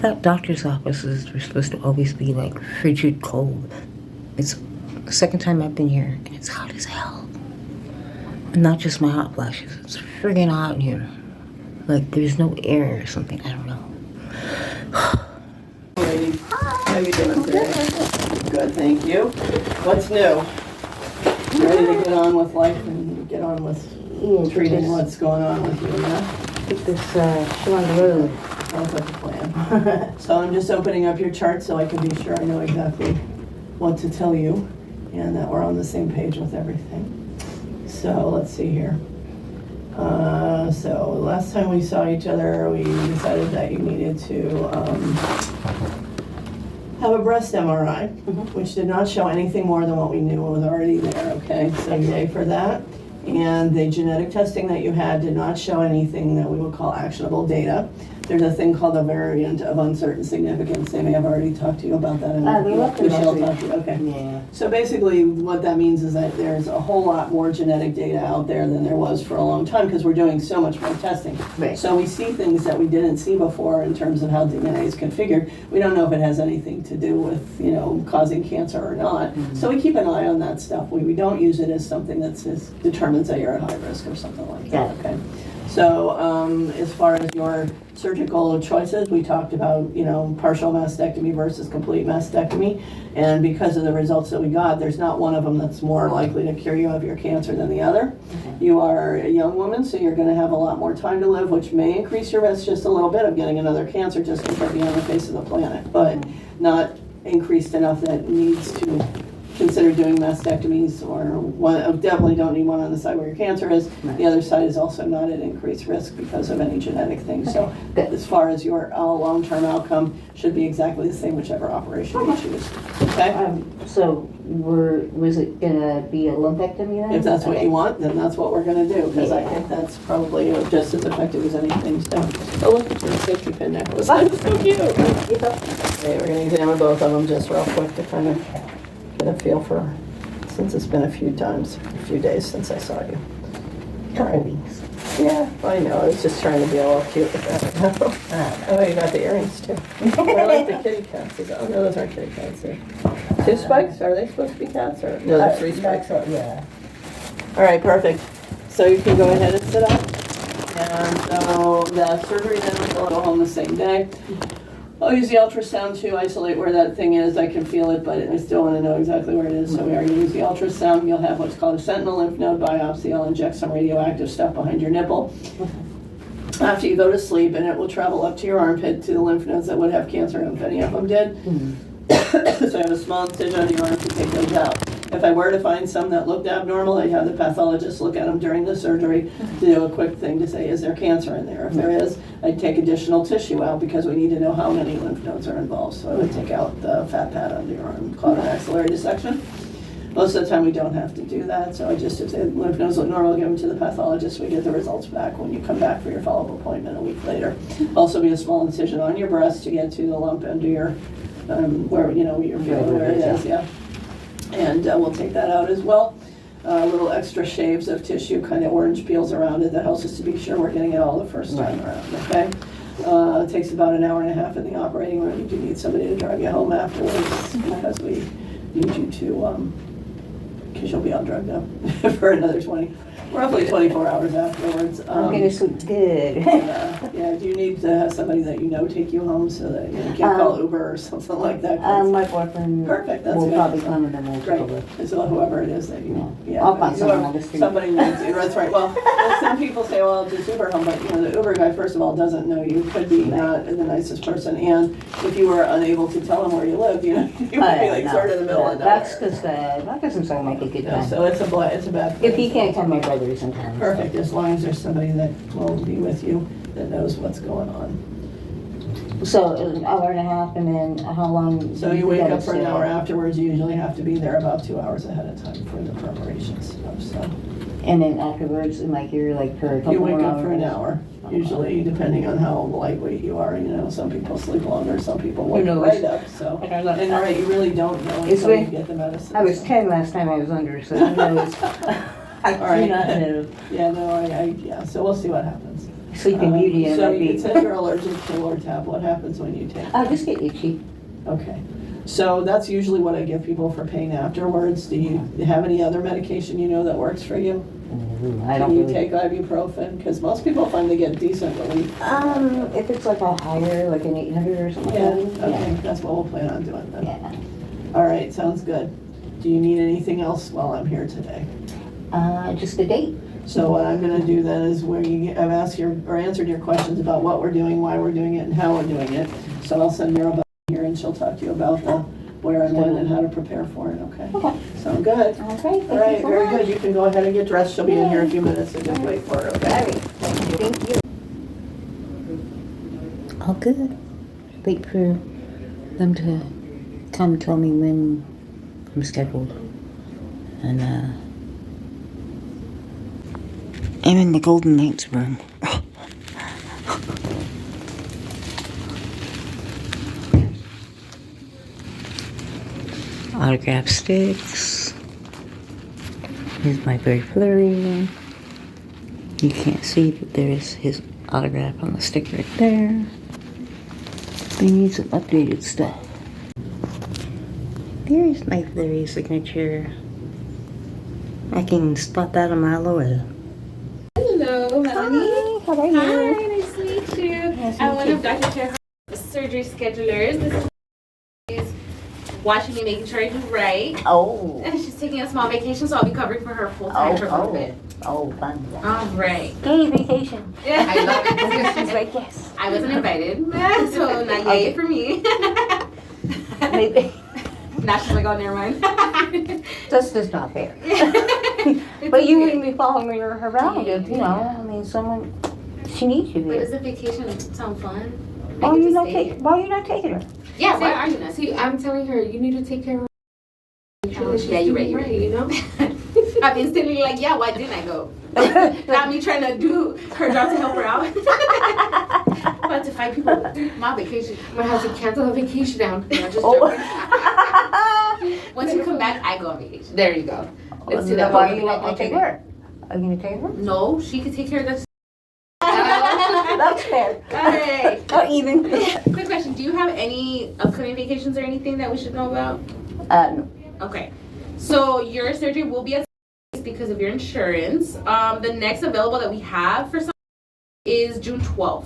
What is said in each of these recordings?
thought doctor's offices were supposed to always be like frigid cold. It's the second time I've been here, and it's hot as hell. And not just my hot flashes, it's friggin' hot in here. Like there's no air or something, I don't know. Lady, how you doing today? Good, thank you. What's new? Ready to get on with life and get on with treating what's going on with you now? Get this show on the road. Sounds like a plan. So I'm just opening up your chart so I can be sure I know exactly what to tell you and that we're on the same page with everything. So let's see here. So last time we saw each other, we decided that you needed to have a breast MRI, which did not show anything more than what we knew was already there, okay? So yay for that. And the genetic testing that you had did not show anything that we would call actionable data. There's a thing called a variant of uncertain significance. They may have already talked to you about that. Michelle talked to you, okay. Yeah. So basically what that means is that there's a whole lot more genetic data out there than there was for a long time because we're doing so much more testing. Right. So we see things that we didn't see before in terms of how DNA is configured. We don't know if it has anything to do with, you know, causing cancer or not. So we keep an eye on that stuff. We don't use it as something that determines that you're at high risk or something like that, okay? So as far as your surgical choices, we talked about, you know, partial mastectomy versus complete mastectomy. And because of the results that we got, there's not one of them that's more likely to cure you of your cancer than the other. You are a young woman, so you're going to have a lot more time to live, which may increase your risk just a little bit of getting another cancer just because you're on the face of the planet, but not increased enough that needs to consider doing mastectomies, or one, definitely don't need one on the side where your cancer is. The other side is also not at increased risk because of any genetic thing. So as far as your long-term outcome should be exactly the same whichever operation you choose. Okay? So was it gonna be a lumpectomy then? If that's what you want, then that's what we're gonna do, because I think that's probably just as effective as anything. So, oh, look at your safety pin necklace. That's so cute. Okay, we're gonna examine both of them just real quick to kind of get a feel for, since it's been a few days since I saw you. Couple weeks. Yeah, I know. I was just trying to be a little cute with that. Oh, you got the earrings too. I like the kitty cats. Oh no, those aren't kitty cats. They're 2 spikes? Are they supposed to be cats or? No, they're 3 spikes. Yeah. All right, perfect. So you can go ahead and sit up. And so the surgery then will go home the same day. I'll use the ultrasound to isolate where that thing is. I can feel it, but I still want to know exactly where it is. So we are going to use the ultrasound. You'll have what's called a sentinel lymph node biopsy. I'll inject some radioactive stuff behind your nipple after you go to sleep, and it will travel up to your armpit to the lymph nodes that would have cancer, if any of them did. So I have a small incision under your arm to take those out. If I were to find some that looked abnormal, I'd have the pathologist look at them during the surgery to do a quick thing to say, is there cancer in there? If there is, I'd take additional tissue out because we need to know how many lymph nodes are involved. So I would take out the fat pad under your arm, called an axillary dissection. Most of the time we don't have to do that, so if the lymph nodes look normal, give them to the pathologist. We get the results back when you come back for your follow-up appointment a week later. Also be a small incision on your breast to get to the lump under your, where, you know, your feeling where it is, yeah. And we'll take that out as well. Little extra shaves of tissue, kind of orange peels around it. That helps us to be sure we're getting it all the first time around, okay? It takes about an hour and a half in the operating room. You do need somebody to drive you home afterwards because we need you to, because you'll be on drug now for another roughly 24 hours afterwards. I'm gonna sleep good. Yeah, do you need to have somebody that you know take you home so that you can call Uber or something like that? My boyfriend Perfect, that's will good. probably come and then we'll take a look. Great, so whoever it is that you, yeah. I'll find someone on the street. Somebody needs you, that's right. Well, some people say, well, I'll just Uber home, but you know, the Uber guy, first of all, doesn't know you, could be not the nicest person, and if you were unable to tell him where you lived, you know, you would be like sort of in the middle of nowhere. That's because that doesn't sound like a good No, time. so it's a bad If place. he can't come, my brother sometimes. Perfect, as long as there's somebody that will be with you that knows what's going on. So an hour and a half, and then how long? So you wake up for an hour afterwards, you usually have to be there about 2 hours ahead of time for the preparations stuff, so. And then afterwards, like you're like for a couple You more wake hours? up for an hour, usually depending on how lightweight you are, you know, some people sleep longer, some people wake knows? right up, so. Like I love And that. right, you really don't know It's until you like- get the medicine. I was so. 10 last time I was under, so who knows? I All right. do not know. Yeah, no, yeah, so we'll see what happens. Sleeping Beauty and So I'd you be. said you're allergic to Lortab. What happens when you take I that? just get itchy. Okay. So that's usually what I give people for pain afterwards. Do you have any other medication you know that works for you? I Do don't you really. take ibuprofen? Because most people find they get decent relief. If it's like a higher, like an 800 or something Yeah, like that. okay, that's what we'll plan on doing then. Yeah. All right, sounds good. Do you need anything else while I'm here today? Just the date. So what I'm gonna do then is I've asked or answered your questions about what we're doing, why we're doing it, and how we're doing it. So I'll send Mirabelle here and she'll talk to you about the where and when and how to prepare for it, okay? Okay. Sound good? Okay, All thank right, you so very much. good. You can go ahead and get dressed. She'll be in here in a few minutes, so just wait for her, All okay? right, thank you. Oh, good. Wait for them to come tell me when I'm scheduled. And, I'm in the Golden Knights room. Autograph sticks. Here's my bird flurry. You can't see, but there's his autograph on the stick right there. They need some updated stuff. There's my flurry signature. I can spot that a mile away. Hello, Melanie. How are you? Hi, nice to meet you. Nice to I'm meet one you. of Dr. Terhar's surgery schedulers. This is watching me, making sure I do right. Oh. And she's taking a small vacation, so I'll be covering for her full time for a little bit. Oh, fun. All right. Yay, vacation. I love it. She's like, yes. I wasn't invited, so not yay Okay. for me. Maybe. Now she's like, oh, never mind. That's just not fair. But you wouldn't be following her around if, you know, I mean, someone, she needs you But there. does the vacation sound fun? Why I are get you to not stay taking, why are you not taking her? Yeah, why are you not? See, I'm telling her, you need to take care of her. Make sure that she's Yeah, you're doing right, you know? I'm instantly like, yeah, why didn't I go? Not me trying to do her job to help her out. But to find people, my vacation. I'm gonna have to cancel the vacation down. No, just Oh. joking. Once you come back, I go on vacation. There you go. Let's do Then that. why are you not gonna take her? Are you gonna take her? No, she can take care of this. That's fair. Alright. Not even. Quick question: do you have any upcoming vacations or anything that we should know about? No. Okay. So your surgery will be at because of your insurance. The next available that we have for some is June 12th.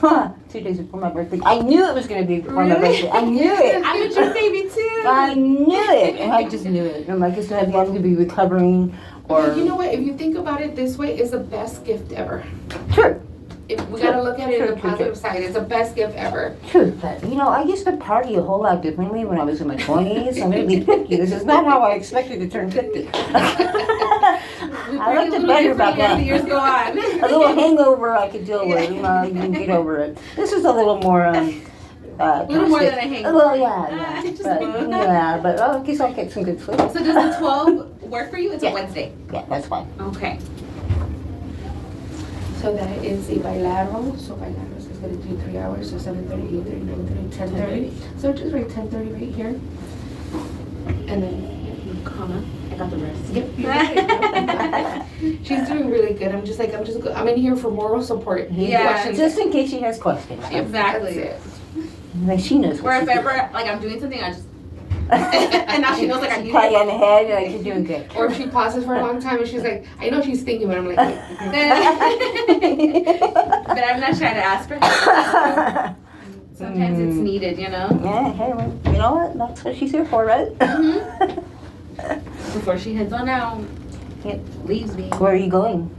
Huh, 2 days before my birthday. I knew it was gonna be before my birthday. I knew it. I'm a June baby too. I knew it. And I just knew it. I'm like, it's gonna be, I'm gonna be recovering or. You know what? If you think about it this way, it's the best gift ever. True. If we gotta look at it in the True. positive side. It's the best gift ever. True, but you know, I used to party a whole lot differently when I was in my 20s. I'm gonna be 50. This is not how I expected to turn 50. We I bring liked a it little better different back as the then. years go on. A little hangover I could deal with. You know, you can get over it. This is a little more, A little more than a hangover. Well, yeah, Just but, a- yeah, but I guess I'll get some good sleep. So does the 12 work for you? It's Yeah. a Wednesday. Yeah, that's fine. Okay. So that is a bilateral. So bilateral is gonna do 3 hours. So 7:30, 8:30, 9:30, 10:30. So just write 10:30 right here. And then Comma. I got the rest. Yep. She's doing really good. I'm in here for moral support. Yeah. Questions. Just in case she has questions. Exactly. That's it. Like she knows Or what if she's ever, like, I'm doing something, I just. And now she knows, like, I need pat you it. on the head, like you're doing good. Or if she pauses for a long time and she's like, I know she's thinking, but I'm like, wait. But I'm not trying to ask for help. Sometimes it's needed, you know? Yeah, hey, well, you know what? That's what she's here for, right? Before she heads on out. Yep. Leaves me. Where are you going?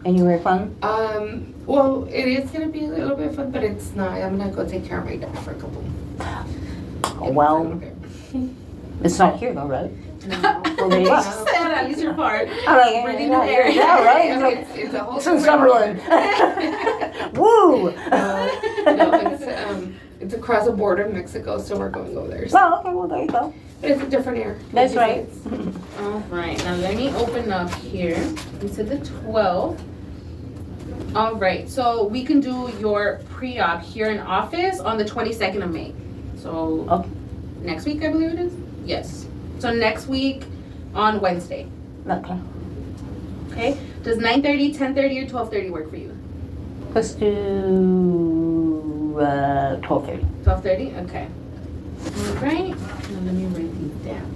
Anywhere fun? Well, it is gonna be a little bit fun, but it's not. I'm gonna go take care of my dad for a couple. Well, it's not here though, right? No. Well, there you go. Sad, at least your part. All right, Breathing yeah, new air. yeah, right? It's like, It's a whole it's in different- Summerlin. Woo! No, it's across the border of Mexico, so we're going over there. Well, okay, well, there you go. But it's a different air. That's right. All right, now let me open up here. We said the 12th. All right, so we can do your pre-op here in office on the 22nd of May. So Okay. next week, I believe it is? Yes. So next week on Wednesday. Okay. Okay? Does 9:30, 10:30, or 12:30 work for you? Let's do 12:30. 12:30? Okay. All right. Now let me write these down.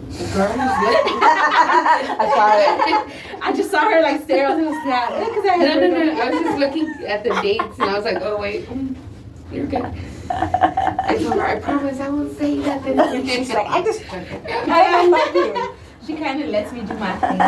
The girl who's looking. I saw it. I just saw her like stare at the snap. Because I No, had no, no. I was just looking at the dates and I was like, oh, wait. You're good. I told her, I promise I won't say nothing. She's like, I love you. She kind of lets me do my thing.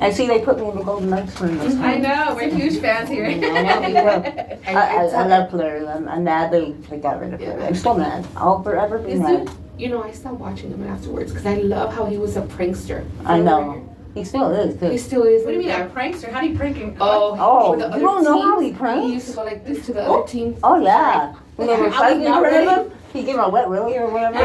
And see, they put me in the Golden Knights room this I time. know, we're huge fans here. I know, me too. I love Fleury. I'm mad they got rid of Fleury. I'm still mad. I'll forever be This mad. dude, you know, I stopped watching him afterwards because I love how he was a prankster. I know. He still is, He too. still is. What do you mean, a prankster? How do you prank him? Oh, with the you other don't know how he teams, pranks? He used to go like this to the other teams. Oh, yeah. When they were I was fighting in not front ready. of him, he gave him a wet willy or whatever.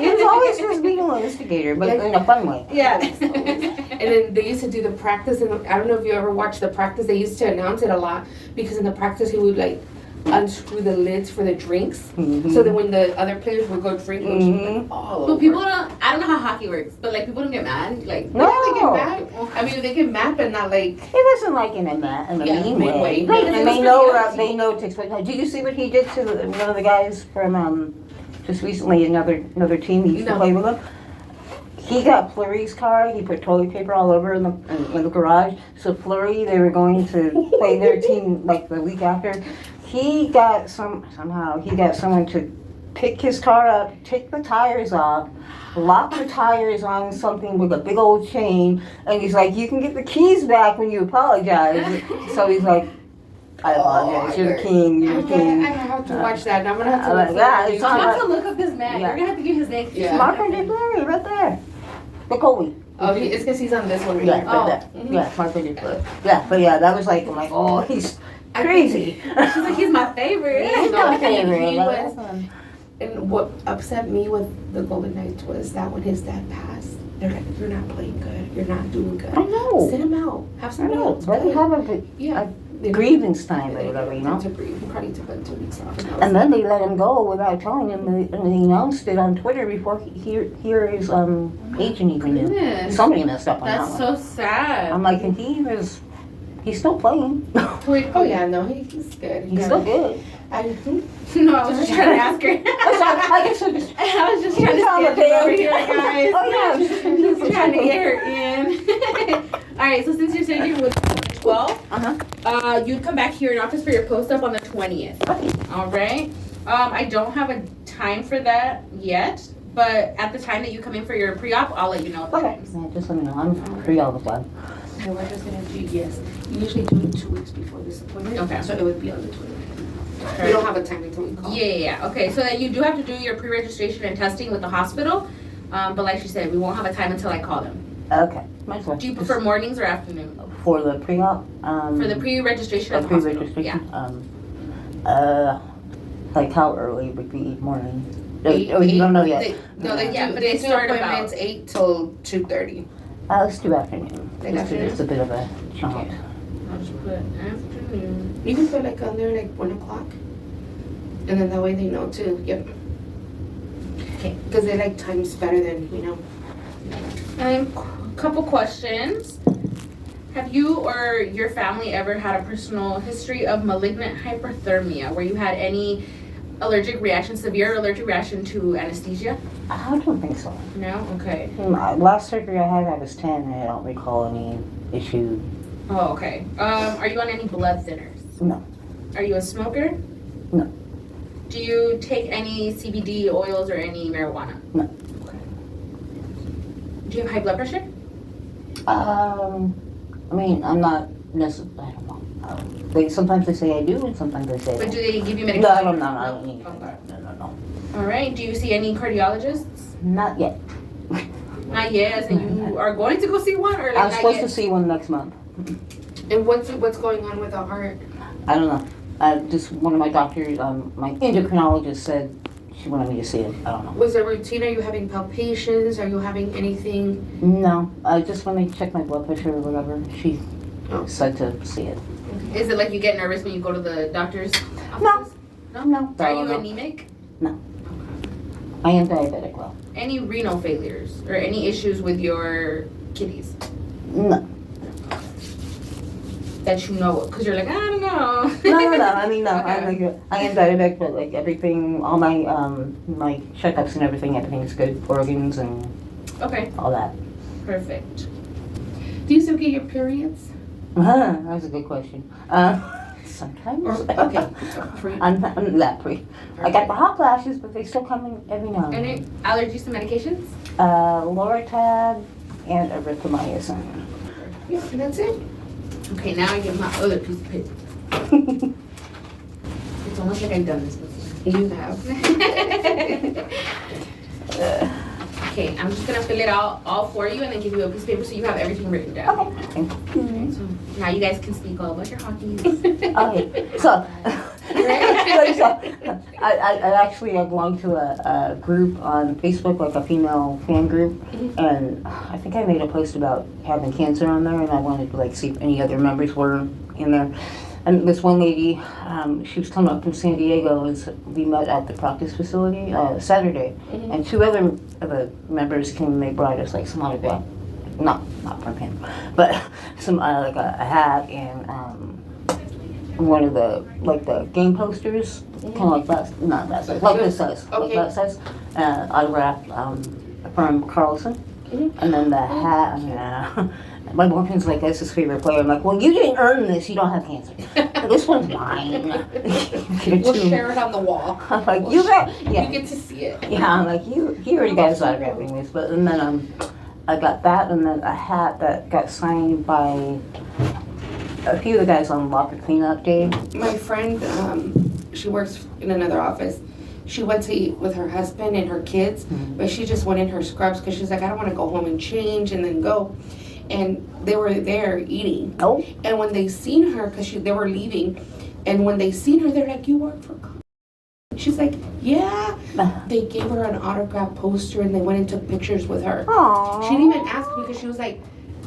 He was always just being an instigator, but in a fun way. Yeah. And then they used to do the practice, and I don't know if you ever watched the practice. They used to announce it a lot because in the practice he would like unscrew the lids for the drinks, so that when the other players would go drink, it would just, like, all But over. people don't, I don't know how hockey works, but like people don't get mad. Like, No. They get mad. I mean, they get mad, but not like. It wasn't like in a Yeah, mean mean way. way. Right, Because and it was they for know the other they know to expect. Now, did you see what he did to one of the guys from just recently another team? He used to No. play with him. He got Fleury's car. He put toilet paper all over in the garage. So Fleury, they were going to play their team like the week after. He got somehow he got someone to pick his car up, take the tires off, lock the tires on something with a big old chain, and he's like, "You can get the keys back when you apologize." So he's like, "I apologize. You're the king. You're the king." I have to watch that. And I'm gonna have to I'm look like, for yeah, it. it's you on have to look up this man. Yeah. You're gonna have to give his name. Yeah. Marco De Fleury, right there. The goalie. Oh, it's because he's on this one right Yeah, here. right there. Mhm. Yeah, Marco De Fleury. Yeah, but yeah, that was like, I'm like, oh, he's crazy. She's like, he's my favorite. He's No, my favorite. he but was- that's, And what upset me with the Golden Knights was that when his dad passed, they're like, "You're not playing good. You're not doing good. I know. Sit him out. Have I somebody know. else." Let him play." have a Yeah. grievance time or whatever, you know? To breathe. He probably took like 2 weeks off. And, And then they let him go without telling him, and they announced it on Twitter before his agent even knew. Goodness. Somebody messed up on That's that one. so sad. I'm like, and he's still playing. oh yeah, no, he's good. He's still good. No, I was just trying to ask her. I guess I just. I was just trying to found skip the it over page. here, guys. Oh yeah. Just trying to get her in. All right, so since your surgery was on the 12th, you'd come back here in office for your post-op on the 20th. All right. I don't have a time for that yet, but at the time that you come in for your pre-op, I'll let you know. Okay. Yeah, just let me know. I'm free all the time. And we're just gonna do yes. You usually do it 2 weeks before this appointment. Okay. So it would be on the 20th. We don't have a time until we call. Yeah. Okay, so then you do have to do your pre-registration and testing with the hospital, but like she said, we won't have a time until I call them. Okay. Might as well. Do you prefer mornings or afternoon? For the pre-op? For the pre-registration at the hospital? Yeah. Pre-registration? Like how early would be morning? Eight- Oh, you don't know eight- yet? No, they Yeah, do. but They they do start appointments 8 till 2:30. Let's do afternoon. Like Just 'cause afternoon? it's a bit of a jaunt. Okay. I'll just put afternoon. You can put like on there like 1 o'clock, and then that way they know too. Yep. Okay. Because they like times better than A couple questions. Have you or your family ever had a personal history of malignant hyperthermia where you had any allergic reaction, severe allergic reaction to anesthesia? I don't think so. No? Okay. Last surgery I had, I was 10, and I don't recall any issue. Oh, okay. Are you on any blood thinners? No. Are you a smoker? No. Do you take any CBD oils or any marijuana? No. Okay. Do you have high blood pressure? I mean, I'm not necessarily, I don't know. Sometimes they say I do, and sometimes they say I But don't. do they give you medication? No, I don't know. I don't need it. Okay. No. All right. Do you see any cardiologists? Not yet. Not yet. So you are going to go see one, or like I'm not supposed yet? to see one next month. And what's going on with the heart? I don't know. Just one of my doctors, my endocrinologist said she wanted me to see it. I don't know. Was there routine? Are you having palpitations? Are you having anything? No, just when they check my blood pressure or whatever, she Oh. said to see it. Is it like you get nervous when you go to the doctor's No. office? No. Are you anemic? I am diabetic, well. Any renal failures or any issues with your kidneys? No. that you know, because you're like, I don't know. No. I mean, no. Okay. I am diabetic, but like everything, all my my checkups and everything's good. Organs and Okay, all that. perfect. Do you still get your periods? That was a good question. Sometimes. Or, okay. Free. I'm not free. I got the hot flashes, but they still come in every now and Any then. allergies to medications? Loratab and erythromycin. Yeah, and that's it. Okay, now I get my other piece of paper. It's almost like I've done this before. You have. Okay, I'm just gonna fill it out all for you and then give you a piece of paper so you have everything written down. Okay. So now you guys can speak all about your hobbies. Okay. So, I actually belong to a group on Facebook, like a female fan group, and I think I made a post about having cancer on there, and I wanted to like see if any other members were in there. And this one lady, she was coming up from San Diego, and we met at the practice facility Saturday. And two other of the members came and they brought us like some autograph, not from him, but some like a hat and one of the like the game posters, kind of like that, not that size, like this size, like Okay. that size, autographed from Carlson. And then the hat. My boyfriend's like, that's his favorite player. I'm like, well, you didn't earn this. You don't have cancer. This one's mine. We'll share it on the wall. I'm like, you got, yeah. You get to see it. Yeah, I'm like, he already got his autograph anyways. But and then I got that, and then a hat that got signed by a few of the guys on Locker Cleanup Day. My friend, she works in another office. She went to eat with her husband and her kids, but she just went in her scrubs because she's like, I don't want to go home and change and then go. And they were there eating. Oh, And when they seen her, because they were leaving, and when they seen her, they're like, you work for God? She's like, yeah. They gave her an autograph poster and they went and took pictures with her. aww. She didn't even ask because she was like,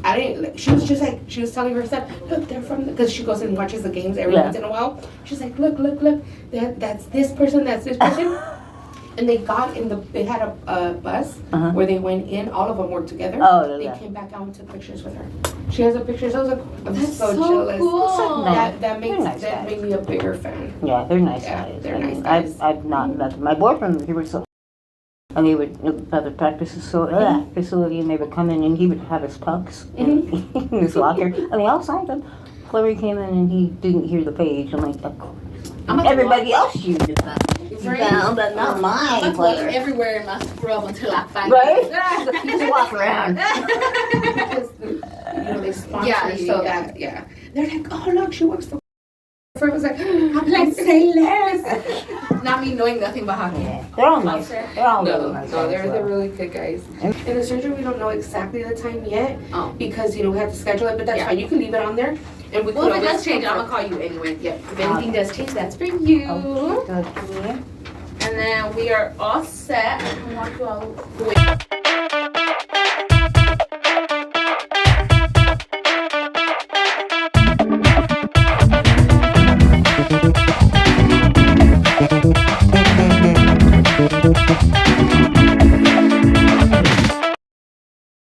I didn't, she was just like, she was telling her son, look, they're from, because she goes and watches the games every Yeah. once in a while. She's like, look, that's this person, that's this person. And they got in they had a bus where they went in, all of them were together. Oh, They yeah. came back out and took pictures with her. She has the pictures. I was like, I'm That's so so jealous. cool. That They're nice that guys. made me a bigger fan. Yeah, they're nice Yeah, guys. they're I nice mean, guys. I've not met them. My boyfriend, he was so. And he would at the practice facility, and they would come in, and he would have his pucks in his locker. I mean, outside them. Chloe came in, and he didn't hear the page. I'm like, of course. I'm gonna Everybody else used it. Right. Found, but not I'm mine. gonna Chloe. look everywhere in my scrub until I find Right? it. Just walk around. Because they sponsor, Yeah, so yeah. that they're like, oh look, she works for. I was like, I'm like, say less. Not me knowing nothing about hockey. Yeah, they're all nice. They're all really no, nice. no, guys, they're so. really good guys. In the surgery, we don't know exactly the time yet Oh. because we have to schedule it, but that's Yeah. fine. You can leave it on there, and we. Well, could if it always does change, I'm confirm. gonna call you anyway. Yep. If anything does change, that's for you. Okay, good. And then we are all set. I can walk you all the way.